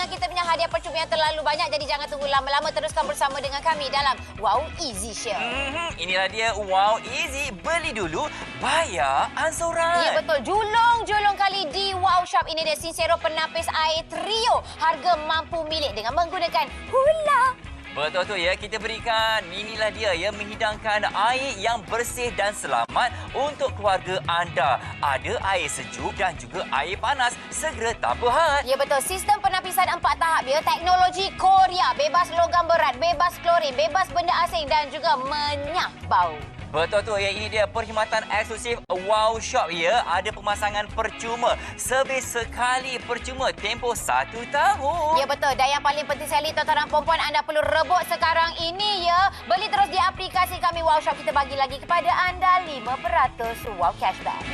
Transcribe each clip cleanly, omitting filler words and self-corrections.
kita punya hadiah percuma yang terlalu banyak. Jadi jangan tunggu lama-lama. Teruskan bersama dengan kami dalam Wow Easy Show. Inilah dia Wow Easy. Beli dulu, bayar angsuran. Ya betul. Julung kali di Wow Shop. Ini dia Sincero penapis air trio. Harga mampu milik dengan menggunakan Hula. Betul tu ya, kita berikan. Inilah dia ya, menghidangkan air yang bersih dan selamat untuk keluarga anda. Ada air sejuk dan juga air panas. Segera tabur hat. Ya betul. Sistem penapisan 4 tahap ya. Teknologi Korea. Bebas logam berat, bebas klorin, bebas benda asing dan juga menyah bau. Betul tu ya, ini dia perkhidmatan eksklusif Wow Shop ya. Ada pemasangan percuma. Servis sekali percuma tempoh 1 tahun. Ya betul. Dan yang paling penting sekali tuan-tuan dan puan, anda perlu rebut sekarang ini ya. Beli terus di aplikasi kami Wow Shop. Kita bagi lagi kepada anda 5% wow cashback.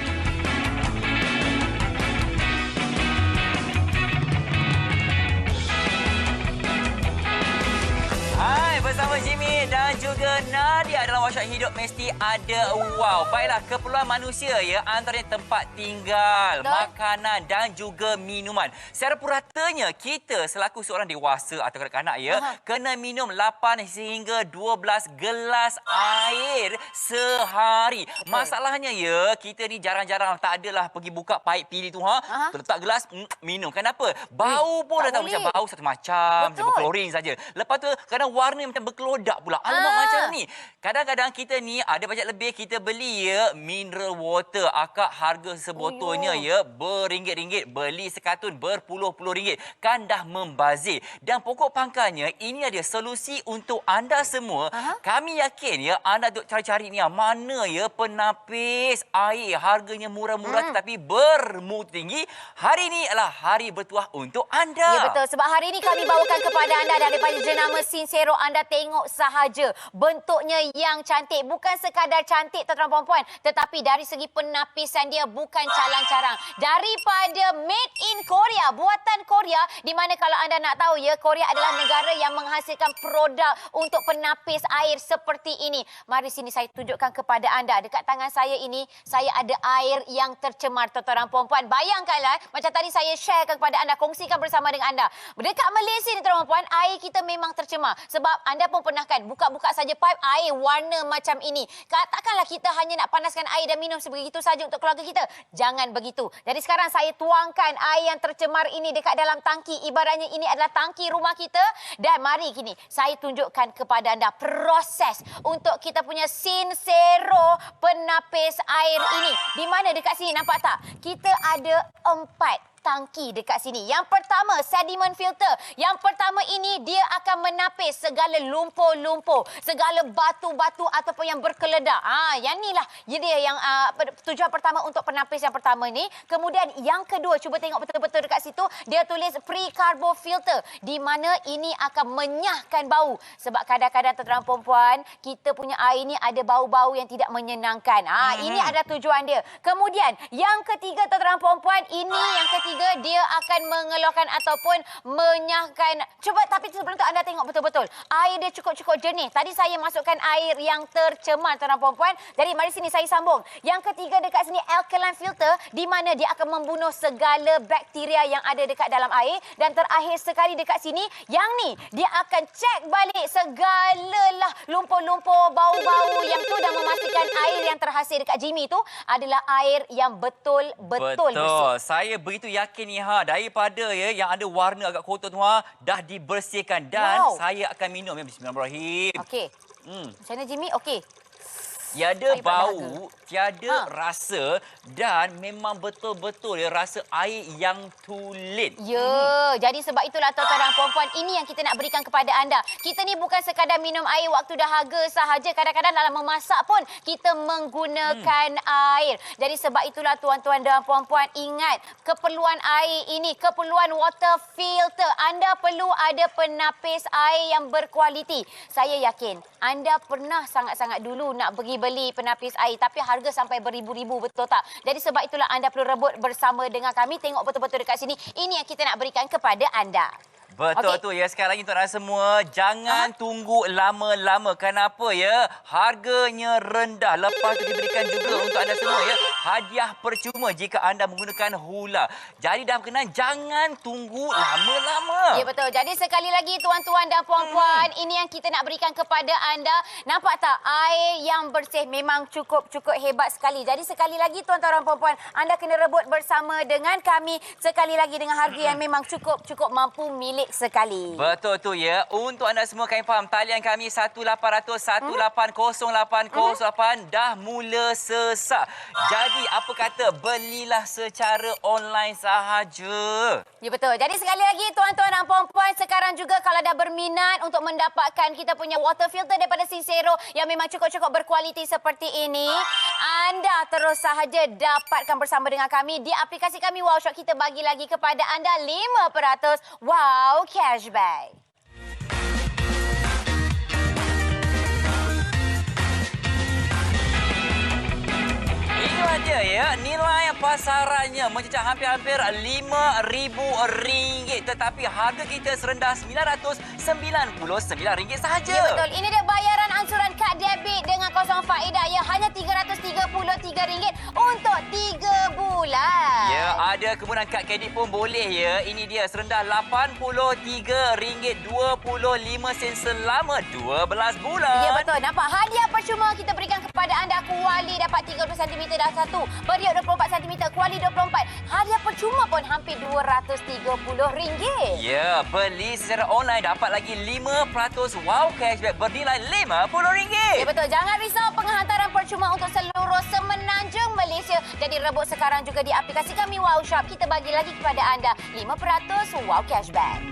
Hai, bersama Jimmy dan juga Nadia dalam Workshop Hidup mesti ada wow. Baiklah, keperluan manusia ya, antaranya tempat tinggal, makanan dan juga minuman. Secara puratanya, kita selaku seorang dewasa atau kanak-kanak ya, kena minum 8 sehingga 12 gelas air sehari. Masalahnya ya, kita ni jarang-jarang tak adalah pergi buka paip pilih tu letak gelas minum. Kenapa? Bau pun dah tahu macam bau satu macam, macam berklorin saja. Lepas tu kadang warna macam berkelodak pula. Alamak macam ni. Kadang-kadang kita ni ada bajet lebih, kita beli ya mineral water. Akak harga sebotolnya ya beringgit-ringgit. Beli sekatun berpuluh-puluh ringgit. Kan dah membazir. Dan pokok pangkalnya ini ada solusi untuk anda semua. Kami yakin ya anda duk cari-cari ni mana ya penapis air harganya murah-murah tetapi bermutu tinggi. Hari ini adalah hari bertuah untuk anda. Ya betul. Sebab hari ini kami bawakan kepada anda daripada jenama Sincero. Anda tengok sahaja bentuknya yang cantik. Bukan sekadar cantik tuan-tuan dan puan, tetapi dari segi penapisan dia bukan calang-carang. Daripada made in Korea, buatan Korea, di mana kalau anda nak tahu ya, Korea adalah negara yang menghasilkan produk untuk penapis air seperti ini. Mari sini saya tunjukkan kepada anda. Dekat tangan saya ini, saya ada air yang tercemar tuan-tuan dan puan. Bayangkanlah, macam tadi saya sharekan kepada anda, kongsikan bersama dengan anda. Dekat Malaysia ni tuan-tuan dan puan, air kita memang tercemar. Sebab anda pun pernah kan buka-buka saja paip air warna macam ini. Katakanlah kita hanya nak panaskan air dan minum sebegitu saja untuk keluarga kita. Jangan begitu. Jadi sekarang saya tuangkan air yang tercemar ini dekat dalam tangki. Ibaratnya ini adalah tangki rumah kita. Dan mari kini saya tunjukkan kepada anda proses untuk kita punya Sincero penapis air ini. Di mana dekat sini nampak tak? Kita ada 4 tangki dekat sini. Yang pertama, sediment filter. Yang pertama ini dia akan menapis segala lumpur-lumpur, segala batu-batu ataupun yang berkeledak. Yang inilah dia yang tujuan pertama untuk penapis yang pertama ini. Kemudian yang kedua, cuba tengok betul-betul dekat situ, dia tulis pre-carbo filter, di mana ini akan menyahkan bau. Sebab kadang-kadang tuan-tuan perempuan, kita punya air ini ada bau-bau yang tidak menyenangkan. Ini ada tujuan dia. Kemudian yang ketiga tuan-tuan perempuan, ini yang ketiga dia akan mengeluarkan ataupun menyahkan. Cuba tapi sebelum tu anda tengok betul-betul. Air dia cukup-cukup jernih. Tadi saya masukkan air yang tercemar tuan-tuan perempuan. Jadi mari sini saya sambung. Yang ketiga dekat sini alkaline filter, di mana dia akan membunuh segala bakteria yang ada dekat dalam air. Dan terakhir sekali dekat sini, yang ni dia akan cek balik segala lumpur-lumpur, bau-bau yang tu dan memastikan air yang terhasil dekat Jimmy tu adalah air yang betul-betul bersih. Saya begitu yakin ni daripada ya yang ada warna agak kotor tu dah dibersihkan dan saya akan minum ya. Bismillahirrahmanirrahim. Okey. Macam mana Jimmy? Okey. Tiada bau, tiada rasa dan memang betul-betul ya rasa air yang tulen. Ya, jadi sebab itulah tuan-tuan dan puan-puan, ini yang kita nak berikan kepada anda. Kita ni bukan sekadar minum air waktu dahaga sahaja. Kadang-kadang dalam memasak pun kita menggunakan air. Jadi sebab itulah tuan-tuan dan puan-puan, ingat keperluan air ini, keperluan water filter. Anda perlu ada penapis air yang berkualiti. Saya yakin anda pernah sangat-sangat dulu nak pergi beli penapis air tapi harga sampai beribu-ribu, betul tak? Jadi sebab itulah anda perlu rebut bersama dengan kami. Tengok betul-betul dekat sini. Ini yang kita nak berikan kepada anda. Betul tu ya. Sekarang lagi tuan-tuan semua, jangan tunggu lama-lama. Kenapa ya? Harganya rendah. Lepas tu diberikan juga untuk anda semua ya hadiah percuma jika anda menggunakan Hula. Jadi dah berkenan, jangan tunggu lama-lama. Ya betul. Jadi sekali lagi tuan-tuan dan puan-puan, ini yang kita nak berikan kepada anda. Nampak tak? Air yang bersih memang cukup hebat sekali. Jadi sekali lagi tuan-tuan dan puan-puan, anda kena rebut bersama dengan kami. Sekali lagi dengan harga yang memang cukup mampu milik sekali. Betul tu ya. Untuk anda semua kami faham, talian kami 1800 1808 dah mula sesak. Jadi apa kata belilah secara online sahaja. Ya betul. Jadi sekali lagi tuan-tuan dan puan-puan, sekarang juga kalau dah berminat untuk mendapatkan kita punya water filter daripada Sincero yang memang cukup berkualiti seperti ini, anda terus sahaja dapatkan bersama dengan kami di aplikasi kami Wow Shop. Kita bagi lagi kepada anda 5% wow cashback. Itu aja ya, nilai pasarannya mencecah hampir-hampir RM5,000, tetapi harga kita serendah RM999 sahaja. Ya betul. Ini dia bayaran ansuran kad debit dengan kosong faedah ya, hanya RM333 untuk 3 bulan. Ya, ada kemudahan kad kredit pun boleh ya. Ini dia serendah RM83.25 selama 12 bulan. Ya betul. Nampak hadiah percuma kita berikan kepada anda. Kuali dapat 30 cm dah satu. Beriuk 24 cm, kuali 24. Hadiah percuma pun hampir RM230. Ya, beli secara online dapat lagi 5% wow cashback bernilai RM50. Ya betul. Jangan risau, penghantaran percuma untuk seluruh semenanjung Malaysia. Jadi rebut sekarang juga di aplikasi kami Wow Shop. Kita bagi lagi kepada anda 5% wow cashback.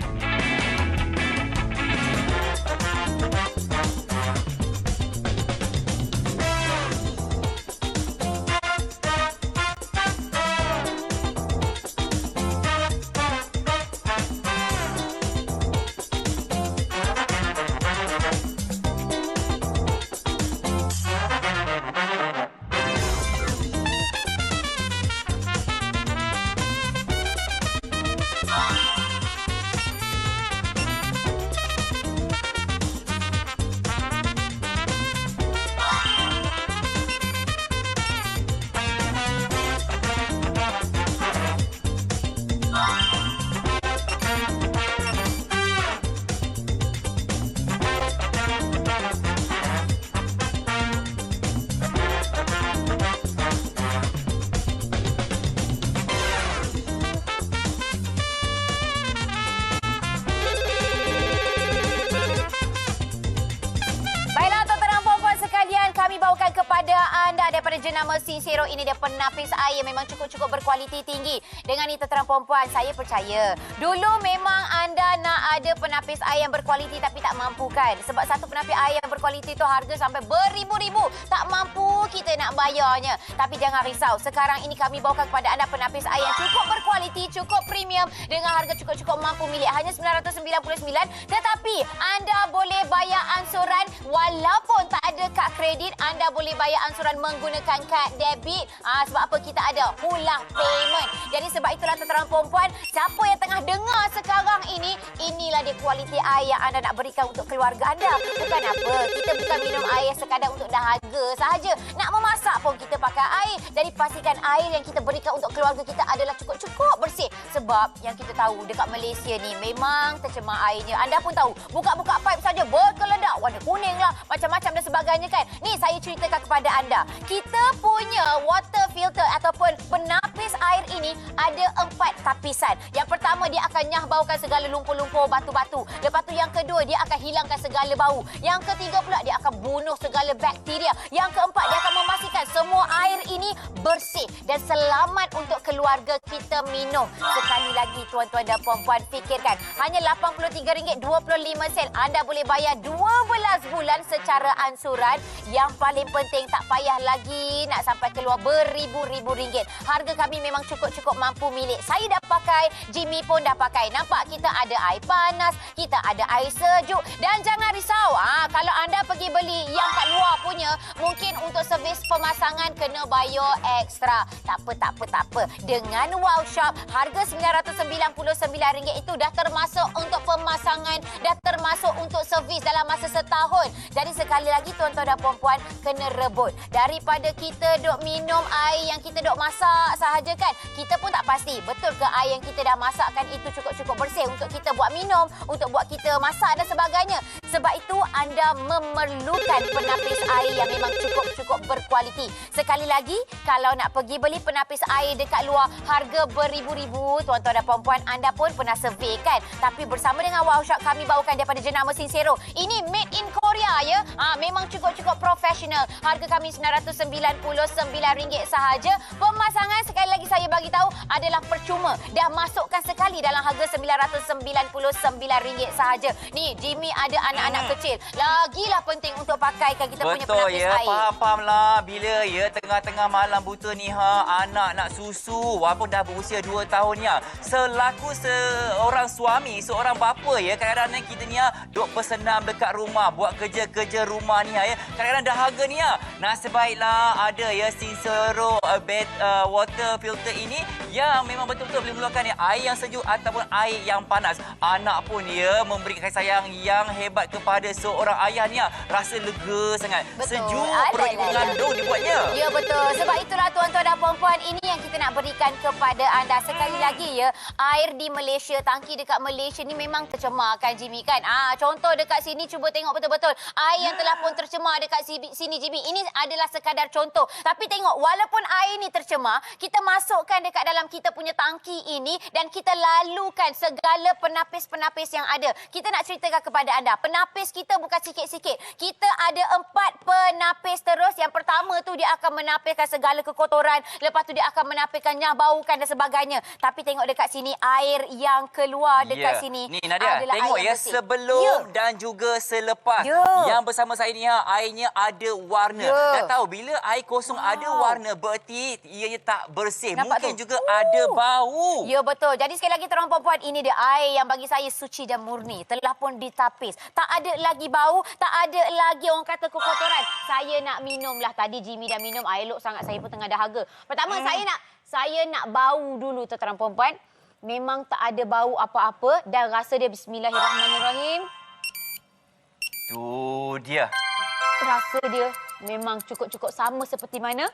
Daripada jenama Sincero, ini dia penapis air memang cukup berkualiti tinggi. Dengan ini tuan-tuan puan-puan, saya percaya dulu memang anda nak ada penapis air yang berkualiti tapi tak mampu kan? Sebab satu penapis air yang berkualiti tu harga sampai beribu-ribu. Tak mampu kita nak bayarnya. Tapi jangan risau, sekarang ini kami bawakan kepada anda penapis air yang cukup berkualiti, cukup premium dengan harga cukup mampu milik hanya RM999. Tetapi anda boleh bayar ansuran walaupun tak ada kad kredit, anda boleh bayar ansuran menggunakan kad debit. Sebab apa? Kita ada Hula Payment. Jadi sebab itulah tuan-tuan perempuan, siapa yang tengah dengar sekarang ini, inilah dia kualiti air yang anda nak berikan untuk keluarga anda. Bukan apa, kita bukan minum air sekadar untuk dahaga sahaja. Nak memasak pun kita pakai air. Jadi pastikan air yang kita berikan untuk keluarga kita adalah cukup bersih. Sebab yang kita tahu dekat Malaysia ni memang tercemar airnya. Anda pun tahu, buka-buka pipe saja berkeledak, warna kuning lah, macam-macam dan sebagainya kan. Ni saya ceritakan kepada anda. Kita punya water filter ataupun penapis air ini ada 4 tapisan. Yang pertama, dia akan nyahbaukan segala lumpur-lumpur, batu-batu. Lepas tu yang kedua, dia akan hilangkan segala bau. Yang ketiga pula, dia akan bunuh segala bakteria. Yang keempat, dia akan memastikan semua air ini bersih dan selamat untuk keluarga kita minum. Sekali lagi tuan-tuan dan puan-puan, fikirkan. Hanya RM83.25. Anda boleh bayar 12 bulan secara ansuran. Yang paling penting, tak payah lagi nak sampai keluar beribu-ribu ringgit. Harga kami memang cukup mampu milik. Saya dah pakai, Jimmy pun dah pakai. Nampak kita ada air panas, kita ada air sejuk. Dan jangan risau, kalau anda pergi beli yang kat luar punya, mungkin untuk servis pemasangan kena bayar ekstra. Tak apa. Dengan Wow Shop, harga RM999 itu dah termasuk untuk pemasangan, dah termasuk untuk servis dalam masa setahun. Jadi sekali lagi tuan-tuan dan puan-puan kena rebut. Daripada kita duk minum air yang kita duk masak sahaja kan, kita pun tak pasti betul ke air yang kita dah masakkan itu cukup-cukup bersih untuk kita buat minum, untuk buat kita masak dan sebagainya. Sebab itu anda memerlukan penapis air yang memang cukup-cukup berkualiti. Sekali lagi, kalau nak pergi beli penapis air dekat luar harga beribu-ribu, tuan-tuan dan puan-puan, anda pun pernah survey kan? Tapi bersama dengan Wow Shop kami bawakan daripada jenama Sincero. Ini made in Korea ya. Memang cukup-cukup profesional. Harga kami RM999 sahaja. Pemasangan sekali lagi saya bagi tahu adalah percuma. Dah masukkan sekali dalam harga RM999 sahaja. Ni Jimmy ada anak-anak kecil. Lagilah penting untuk pakaikan kita punya penapis ya, air. Faham-fahamlah. Bila ya tengah-tengah malam buta ni anak nak susu walaupun dah berusia 2 tahun ya. Selaku seorang suami, seorang bapa ya, kadang-kadang kita ni duk bersenam dekat rumah, buat kerja-kerja rumah ni ya. Kadang-kadang dahaga ni nasib baiklah ada ya Sincero water filter ini yang memang betul-betul boleh mengeluarkan air yang sejuk ataupun air yang panas. Anak pun ya memberi kasih sayang yang hebat kepada seorang ayah ni rasa lega sangat. Betul. Sejuk perut ibu mengandung dibuatnya. Ya betul. Sebab itulah tuan-tuan dan puan-puan, ini yang kita nak berikan kepada anda. Sekali lagi ya, air di Malaysia, tangki dekat Malaysia ni memang tercemar kan Jimmy kan? Contoh dekat sini cuba tengok betul-betul. Air yang telah pun tercemar dekat sini Jimmy. Ini adalah sekadar contoh. Tapi tengok walaupun air ni tercemar, kita masukkan dekat dalam kita punya tangki ini dan kita lalukan segala penapis-penapis yang ada. Kita nak ceritakan kepada anda, penapis kita bukan sikit-sikit. Kita ada 4 penapis terus. Yang pertama tu dia akan menapiskan segala kekotoran. Lepas tu dia akan menapiskan nyah, baukan dan sebagainya. Tapi tengok dekat sini, air yang keluar dekat sini ni Nadia, adalah tengok air ya bersih. sebelum dan juga selepas. Yang bersama saya ni airnya ada warna. Dah tahu bila air kosong ada warna berarti ianya tak bersih. Nampak Mungkin tu? juga ada bau. Ya betul. Jadi sekali lagi tuan puan-puan, ini dia air yang bagi saya suci dan murni. Telah pun ditapis. Tak ada lagi bau, tak ada lagi orang kata kekotoran. Saya nak minum lah. Tadi Jimmy dah minum, air elok sangat, saya pun tengah dahaga. Pertama saya nak bau dulu tuan-tuan puan-puan. Memang tak ada bau apa-apa dan rasa dia bismillahirrahmanirrahim. Tu dia. Rasa dia memang cukup-cukup sama seperti mana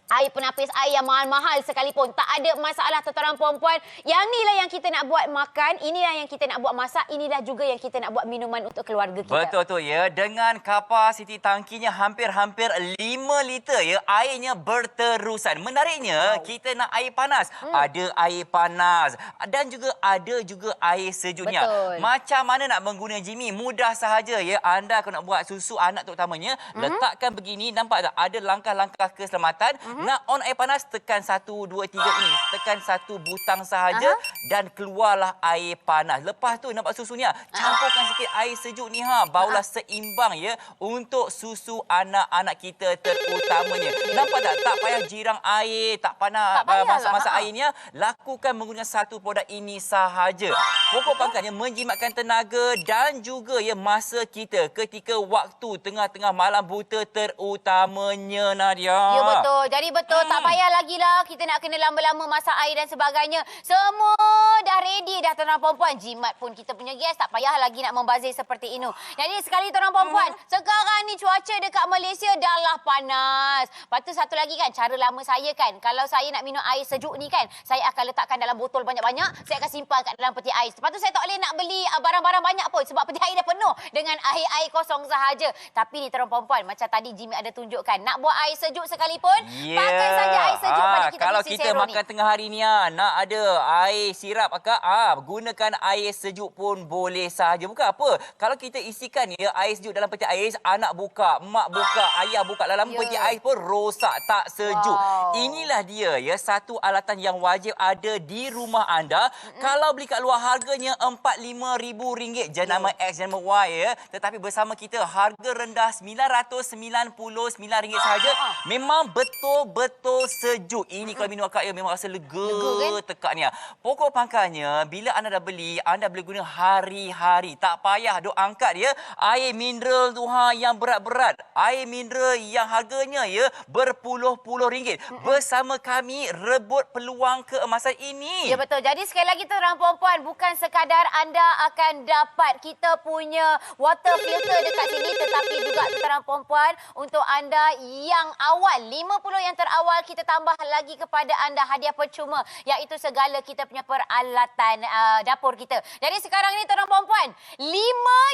air penapis air yang mahal-mahal sekalipun. Tak ada masalah tuan-tuan puan-puan. Yang inilah yang kita nak buat makan, inilah yang kita nak buat masak, inilah juga yang kita nak buat minuman untuk keluarga kita. Betul tu ya. Dengan kapasiti tangkinya hampir-hampir 5 liter ya. Airnya berterusan. Menariknya, kita nak air panas. Ada air panas dan juga ada juga air sejuknya. Betul. Macam mana nak mengguna Jimmy? Mudah sahaja ya. Anda kalau nak buat susu anak terutamanya, letakkan begini, nampak tak? Ada langkah-langkah keselamatan. Nak on air panas, tekan 1, 2, 3 ini. Tekan 1 butang sahaja dan keluarlah air panas. Lepas tu nampak susunya. Campurkan sikit air sejuk ni baulah seimbang ya untuk susu anak-anak kita terutamanya. Nampak tak? Tak payah jirang air, tak panas masak-masak airnya. Lakukan menggunakan satu produk ini sahaja. Pokok pangkalnya menjimatkan tenaga dan juga ya masa kita ketika waktu tengah-tengah malam buta terutamanya Nadia. Ya betul. Jadi betul, tak payah lagi lah kita nak kena lama-lama masak air dan sebagainya. Semua dah ready dah tuan-tuan puan-puan. Jimat pun kita punya gas, tak payah lagi nak membazir seperti itu. Jadi sekali tuan-tuan puan-puan, sekarang ni cuaca dekat Malaysia dah lah panas. Lepas tu satu lagi kan, cara lama saya kan, kalau saya nak minum air sejuk ni kan, saya akan letakkan dalam botol banyak-banyak, saya akan simpan kat dalam peti ais. Lepas tu saya tak boleh nak beli barang-barang banyak pun sebab peti air dah penuh dengan air-air kosong sahaja. Tapi ni tuan-tuan puan-puan, macam tadi Jimmy ada tunjukkan, nak buat air sejuk sekalipun, pakai saja air sejuk pada kita kalau punya kita Sincero makan ni. tengah hari ni nak ada air sirap akak, gunakan air sejuk pun boleh sahaja. Bukan apa, kalau kita isikan ya air sejuk dalam peti ais, anak buka, mak buka, ayah buka dalam peti ais pun rosak, tak sejuk. Inilah dia ya satu alatan yang wajib ada di rumah anda. Kalau beli kat luar harganya RM45,000 jenama X jenama Y ya, tetapi bersama kita harga rendah RM999 sahaja. Memang betul-betul sejuk. Ini kalau minum akak ya memang rasa lega kan? Tekaknya. Pokok pangkalnya bila anda dah beli, anda boleh guna hari-hari. Tak payah duk angkat ya air mineral tu yang berat-berat. Air mineral yang harganya ya berpuluh-puluh ringgit. Bersama kami rebut peluang keemasan ini. Ya betul. Jadi sekali lagi tuan-tuan puan-puan, bukan sekadar anda akan dapat kita punya water filter dekat sini, tetapi juga tuan-tuan perempuan untuk anda yang awal 50 yang terawal, kita tambah lagi kepada anda hadiah percuma, iaitu segala kita punya peralatan dapur kita. Jadi sekarang ni tuan-tuan perempuan, 5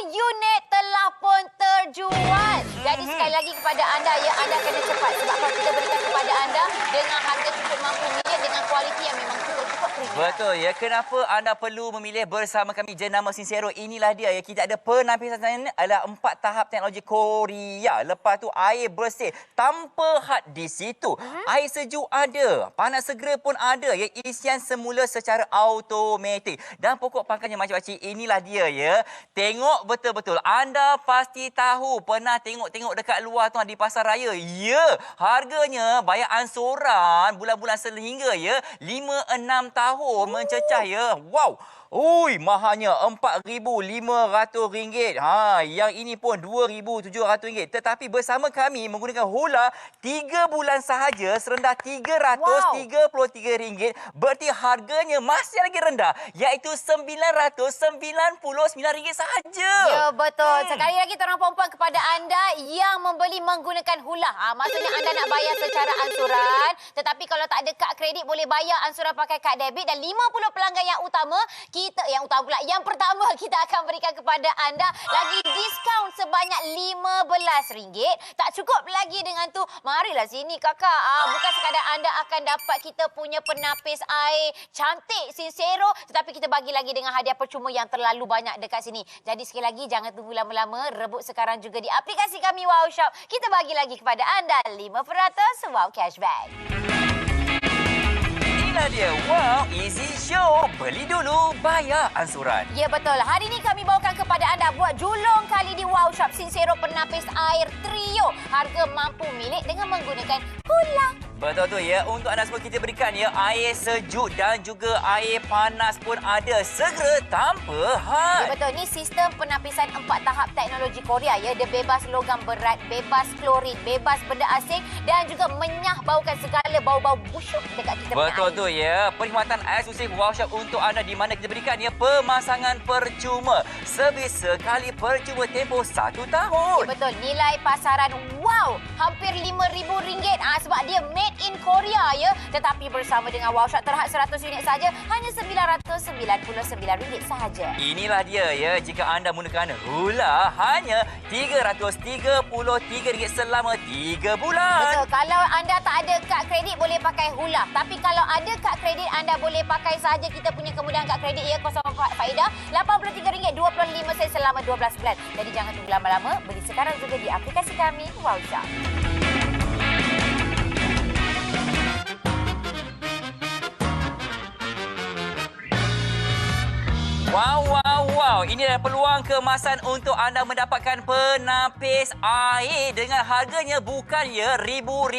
unit telah pun terjual. Jadi sekali lagi kepada anda, ya, anda kena cepat sebab apa kita berikan kepada anda dengan harga cukup mampu milik dengan kualiti yang memang cukup premium. Betul ya. Kenapa anda perlu memilih bersama kami Jenama Sincero? Inilah dia ya. Kita ada penampisan adalah 4 tahap teknologi Korea. Lepas tu air bersih tanpa had di situ. Air sejuk ada, panas segera pun ada ya. Isian semula secara automatik. Dan pokok pangkalnya makcik-makcik, inilah dia ya. Tengok betul-betul. Anda pasti tahu, pernah tengok-tengok dekat luar tu di pasar raya. Ya, harganya bayar ansuran bulan-bulan sehingga ya 5-6 tahun mencecah ya. Wow. Ui, mahalnya RM4,500. Yang ini pun RM2,700. Tetapi bersama kami menggunakan Hula 3 bulan sahaja serendah RM333. Berarti harganya masih lagi rendah, iaitu RM999 sahaja. Ya, betul. Sekali lagi tuan perempuan kepada anda yang membeli menggunakan Hula. Maksudnya anda nak bayar secara ansuran, tetapi kalau tak ada kad kredit boleh bayar ansuran pakai kad debit, dan 50 pelanggan yang pertama kita akan berikan kepada anda lagi diskaun sebanyak RM15. Tak cukup lagi dengan tu, marilah sini kakak. Bukan sekadar anda akan dapat kita punya penapis air cantik Sincero, tetapi kita bagi lagi dengan hadiah percuma yang terlalu banyak dekat sini. Jadi sekali lagi jangan tunggu lama-lama, rebut sekarang juga di aplikasi kami Wow Shop. Kita bagi lagi kepada anda 5% wow cashback. Inilah dia, Wow Easy Show. Beli dulu, bayar ansuran. Ya, betul. Hari ini kami bawakan kepada anda buat julung kali di Wow Shop Sincero penapis air trio. Harga mampu milik dengan menggunakan Hula. Betul tu ya. Untuk anda semua kita berikan ya air sejuk dan juga air panas pun ada. Segera tanpa had. Ya, betul. Ini sistem penapisan 4 tahap teknologi Korea ya. Dia bebas logam berat, bebas klorin, bebas benda asing dan juga menyah baukan segala bau-bau busuk dekat kita punya Betul air. tu ya. Perkhidmatan eksklusif Wow Shop untuk anda di mana kita berikan ya pemasangan percuma. Servis sekali percuma tempoh 1 tahun. Ya, betul. Nilai pasaran wow hampir RM5,000 sebab dia made in Korea ya. Tetapi bersama dengan Wow Shop terhad 100 unit saja hanya RM999 sahaja. Inilah dia ya. Jika anda menggunakan Hula hanya RM333 selama 3 bulan. Betul. Kalau anda tak ada kad kredit boleh pakai Hula. Tapi kalau ada kad kredit anda boleh pakai sahaja kita punya kemudahan kad kredit ya, kosong faedah RM83.25 selama 12 bulan. Jadi jangan tunggu lama-lama, beli sekarang juga di aplikasi kami Wow Shop. Wow. Ini adalah peluang keemasan untuk anda mendapatkan penapis air dengan harganya bukan ya ribu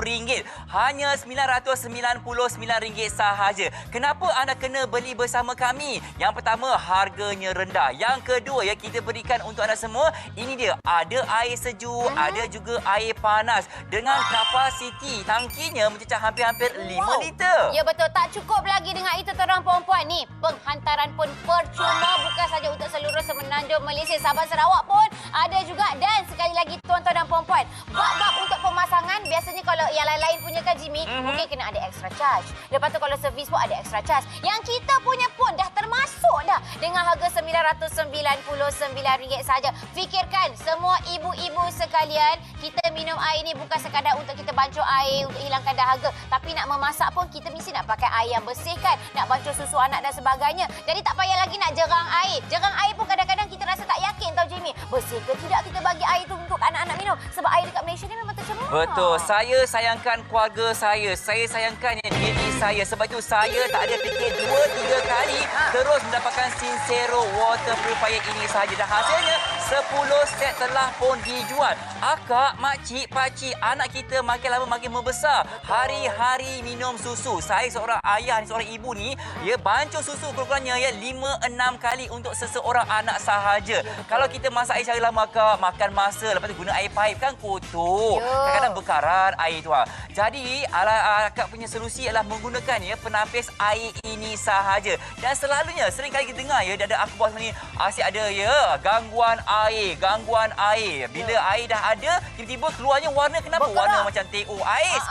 ringgit. Hanya RM999 sahaja. Kenapa anda kena beli bersama kami? Yang pertama, harganya rendah. Yang kedua ya, kita berikan untuk anda semua. Ini dia, ada air sejuk, ada juga air panas. Dengan kapasiti tangkinya mencecah hampir-hampir 5 liter. Ya, betul. Tak cukup lagi dengan itu tuan perempuan ni. Penghantaran pun percuma, bukan saja untuk seluruh Semenanjung Malaysia, Sabah Sarawak pun ada juga. Dan sekali lagi tuan-tuan dan puan-puan, bab-bab untuk pemasangan biasanya kalau yang lain-lain punya kan Jimmy, mungkin kena ada extra charge. Lepas tu kalau servis pun ada extra charge. Yang kita punya pun dah termasuk dah dengan harga RM999 saja. Fikirkan semua ibu-ibu sekalian, kita minum air ni bukan sekadar untuk kita bancuh air untuk hilangkan dahaga, tapi nak memasak pun kita mesti nak pakai air yang bersih kan, nak bancuh susu anak dan sebagainya. Jadi tak payah lagi nak jerang air. Jerang air pun kadang-kadang kita rasa tak yakin tau Jimmy. Bersih ke tidak kita bagi air tu untuk anak-anak minum. Sebab air dekat Malaysia ni memang tercemar. Betul. Saya sayangkan keluarga saya. Saya sayangkan diri saya. Sebab itu saya tak ada fikir 2-3 kali terus mendapatkan Sincero water purifier ini sahaja. Dan hasilnya 10 set telah pun dijual. Akak, makcik, pakcik, anak kita makin lama makin membesar. Hari-hari minum susu. Saya seorang ayah, seorang ibu ni, ya bancuh susu kurang-kurangnya ya 5-6 kali untuk seseorang anak sahaja. Kalau kita masak air secara lama, makan masa, lepas tu guna air paip kan kotor. kadang-kadang bekaran air tu. Jadi akak punya solusi adalah menggunakan penapis air ini sahaja. Dan selalunya sering kali kita dengar dia ada akhbar ni asyik ada gangguan air. Bila air dah ada, tiba-tiba keluarnya warna kenapa? Berkerak. Warna macam teh ais.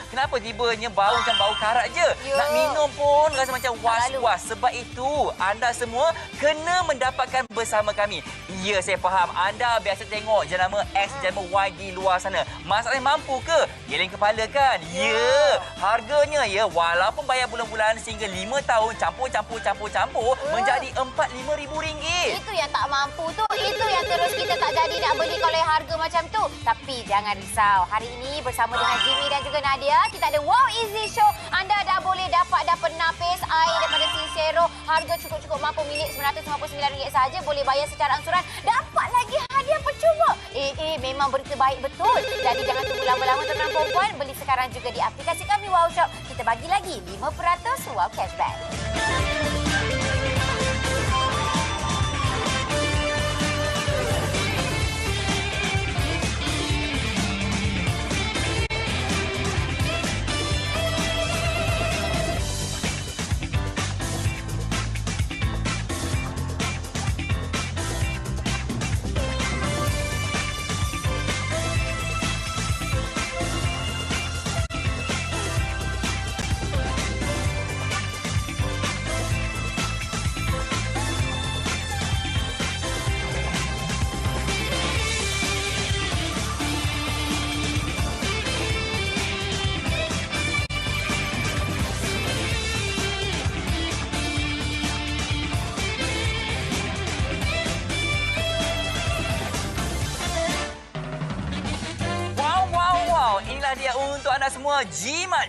Kenapa tibanya bau macam bau karat je? Nak minum pun rasa macam was-was. Sebab itu anda semua kena mendapatkan bersama kami. Ya, saya faham. Anda biasa tengok jenama X, jenama Y di luar sana. Masalahnya mampu ke? Geleng kepala kan? Ya. Harganya walaupun bayar bulan-bulan sehingga 5 tahun campur menjadi RM4,000-5,000. Itu yang tak mampu tu. Itu yang terus kita tak jadi nak beli kalau harga macam tu. Tapi jangan risau. Hari ini bersama dengan Jimmy dan juga Nadia, kita ada Wow Easy Show. Anda dah boleh dapat penapis air daripada Sincero. Harga cukup-cukup mampu milik RM999 sahaja. Boleh bayar secara angsuran. Dapat lagi hadiah percuma. Memang berita baik betul. Jadi jangan tunggu lama-lama tuan-tuan perempuan. Beli sekarang juga di aplikasi kami Wow Shop. Kita bagi lagi 5% wow cashback. Inilah dia untuk anda semua. Jimat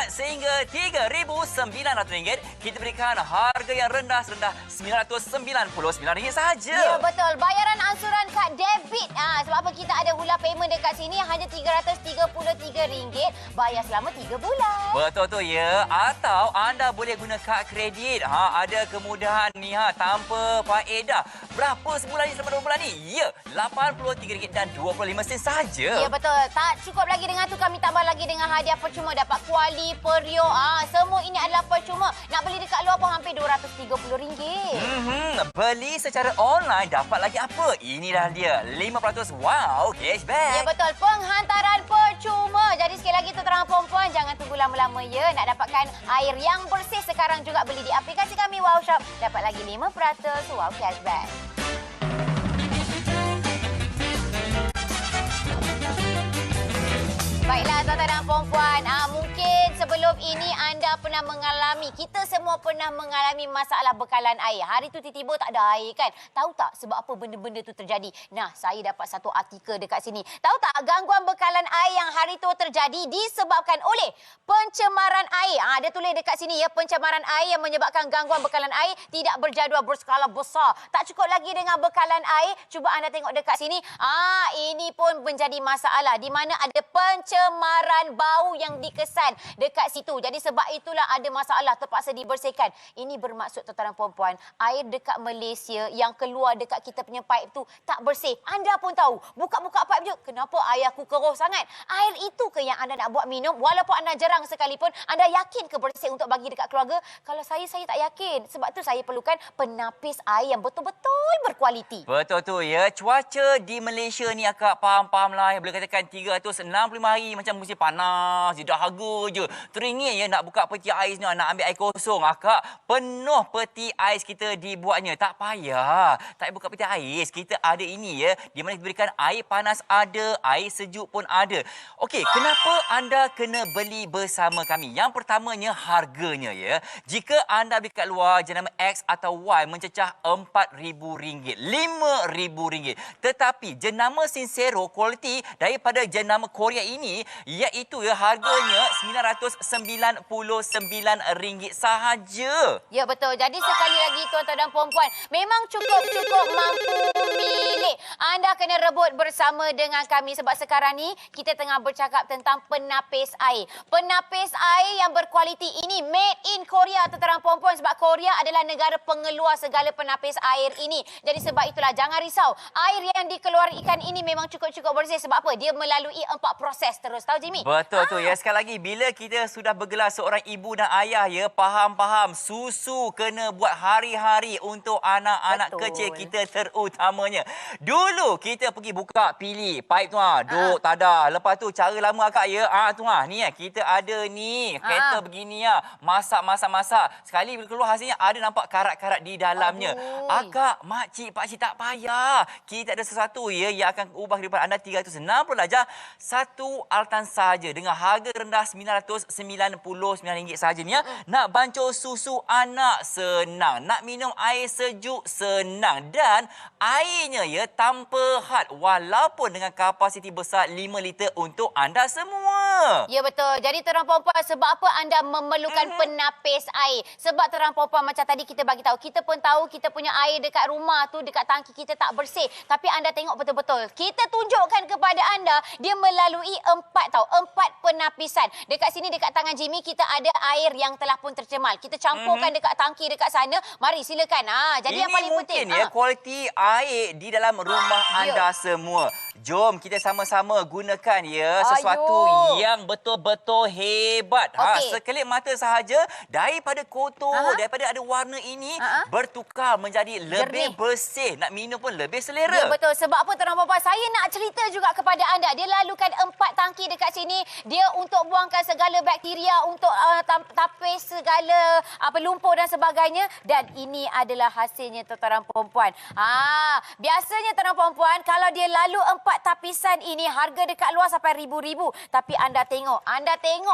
sehingga RM3,900. Kita berikan harga yang rendah RM999 sahaja. Ya, betul. Bayaran ansuran kad debit. Sebab apa kita ada hula payment dekat sini hanya RM333. Bayar selama 3 bulan. Betul tu ya. Atau anda boleh guna kad kredit. Ada kemudahan ni tanpa faedah. Berapa sebulan ni selama 2 bulan ni? Ya, RM83.25 sahaja. Ya, betul. Tak cukup lagi dengan tu, kami tambah lagi dengan hadiah percuma. Dapat kuali, periuk. Semua ini adalah percuma. Nak beli dekat luar pun hampir RM230. Beli secara online dapat lagi apa? Inilah dia. 5% wow cashback. Ya, betul. Penghantaran percuma. Jadi sekali lagi tuan-tuan perempuan, jangan tunggu lama-lama ya. Nak dapatkan air yang bersih sekarang juga beli di aplikasi kami Wow Shop. Dapat lagi 5% wow cashback. Baiklah tuan-tuan dan perempuan, mungkin sebelum ini anda pernah mengalami, kita semua pernah mengalami masalah bekalan air. Hari tu tiba-tiba tak ada air kan? Tahu tak sebab apa benda-benda tu terjadi? Nah, saya dapat satu artikel dekat sini. Tahu tak gangguan bekalan air yang hari tu terjadi disebabkan oleh pencemaran air. Dia tulis dekat sini ya, pencemaran air yang menyebabkan gangguan bekalan air tidak berjadual berskala besar. Tak cukup lagi dengan bekalan air, cuba anda tengok dekat sini. Ini pun menjadi masalah di mana ada pencemaran bau yang dikesan dekat situ. Jadi sebab itulah ada masalah, terpaksa dibersihkan. Ini bermaksud tuan-tuan dan puan-puan, air dekat Malaysia yang keluar dekat kita punya pipe tu tak bersih. Anda pun tahu, buka-buka pipe je, kenapa air aku keruh sangat? Air itu ke yang anda nak buat minum? Walaupun anda jarang sekalipun, anda yakin ke bersih untuk bagi dekat keluarga? Kalau saya tak yakin. Sebab tu saya perlukan penapis air yang betul-betul berkualiti. Betul tu ya. Cuaca di Malaysia ni akak faham lah. Boleh katakan 365 hari macam musim panas je, dahaga je. Teringin ya nak buka peti ais ni, nak ambil air kosong. Akak, penuh peti ais kita dibuatnya. Tak payah. Tak payah buka peti ais. Kita ada ini ya. Di mana kita berikan air panas ada, air sejuk pun ada. Okey, kenapa anda kena beli bersama kami? Yang pertamanya harganya ya. Jika anda beli kat luar, jenama X atau Y mencecah RM4,000, RM5,000. Tetapi jenama Sincero kualiti daripada jenama Korea ini, iaitu ya harganya RM999 RM99 sahaja. Ya, betul. Jadi sekali lagi tuan-tuan dan puan-puan, memang cukup mampu milik. Anda kena rebut bersama dengan kami sebab sekarang ni kita tengah bercakap tentang penapis air. Penapis air yang berkualiti ini made in Korea tuan-tuan dan puan-puan sebab Korea adalah negara pengeluar segala penapis air ini. Jadi sebab itulah jangan risau. Air yang dikeluarkan ini memang cukup bersih sebab apa? Dia melalui 4 proses terus. Tahu Jimmy? Betul tu ya. Sekali lagi bila kita sudah bergelar seorang ibu dan ayah ya, faham susu kena buat hari-hari untuk anak-anak kecil kita terutamanya. Dulu kita pergi buka pilih paip tu duk tadah. Lepas tu cara lama akak ya. Tu ni kita ada ni kereta begini masak. Sekali bila keluar hasilnya ada nampak karat-karat di dalamnya. Akak, makcik, pakcik tak payah. Kita ada sesuatu ya yang akan ubah kehidupan anda 360 darjah. Satu altan saja dengan harga rendah RM999 saja ni Nak bancuh susu anak senang, nak minum air sejuk senang dan airnya ya tanpa had walaupun dengan kapasiti besar 5 liter untuk anda semua. Ya, betul. Jadi tuan puan-puan, sebab apa anda memerlukan penapis air? Sebab tuan puan-puan macam tadi kita bagi tahu, kita pun tahu kita punya air dekat rumah tu, dekat tangki kita tak bersih. Tapi anda tengok betul-betul. Kita tunjukkan kepada anda dia melalui 4 penapisan. Dekat sini dekat tangan Jimmy kita ada air yang telah pun tercemar. Kita campurkan dekat tangki dekat sana. Mari silakan. Jadi ini yang paling penting ya kualiti air di dalam rumah anda semua. Jom kita sama-sama gunakan ya sesuatu yang betul-betul hebat. Sekelip mata sahaja daripada kotor, daripada ada warna ini bertukar menjadi lebih bersih. Nak minum pun lebih selera. Ya, betul. Sebab apa tuan puan-puan? Saya nak cerita juga kepada anda. Dia lalukan 4 tangki dekat sini. Dia untuk buangkan segala bakteria, untuk tapis segala lumpur dan sebagainya. Dan ini adalah hasilnya tuan-tuan dan puan-puan. Biasanya tuan-tuan dan puan-puan kalau dia lalu 4 tapisan ini harga dekat luar sampai ribu-ribu. Tapi anda tengok